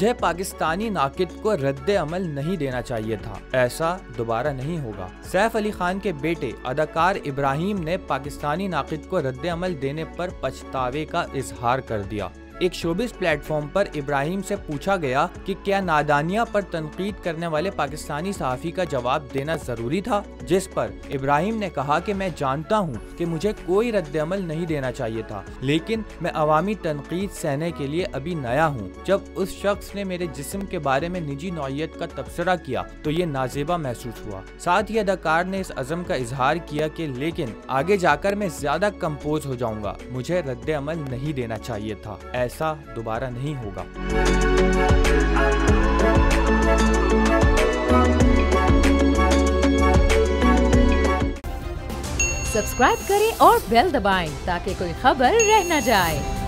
मुझे पाकिस्तानी नाकिद को रद्द अमल नहीं देना चाहिए था, ऐसा दोबारा नहीं होगा। सैफ अली खान के बेटे अदाकार इब्राहिम ने पाकिस्तानी नाकिद को रद्द अमल देने पर पछतावे का इजहार कर दिया। एक शोबिस प्लेटफॉर्म पर इब्राहिम से पूछा गया कि क्या नादानिया पर तनकीद करने वाले पाकिस्तानी सहाफ़ी का जवाब देना जरूरी था, जिस पर इब्राहिम ने कहा कि मैं जानता हूं कि मुझे कोई रद्द-अमल नहीं देना चाहिए था, लेकिन मैं अवामी तनकीद सहने के लिए अभी नया हूं। जब उस शख्स ने मेरे जिस्म के बारे में निजी नौइयत का तबसरा किया तो ये नाजेबा महसूस हुआ। साथ ही अदाकार ने इस अज़म का इजहार किया कि लेकिन आगे जाकर मैं ज्यादा कंपोज हो जाऊंगा, मुझे रद्द-अमल नहीं देना चाहिए था, ऐसा दोबारा नहीं होगा। सब्सक्राइब करें और बेल दबाएं ताकि कोई खबर रह न जाए।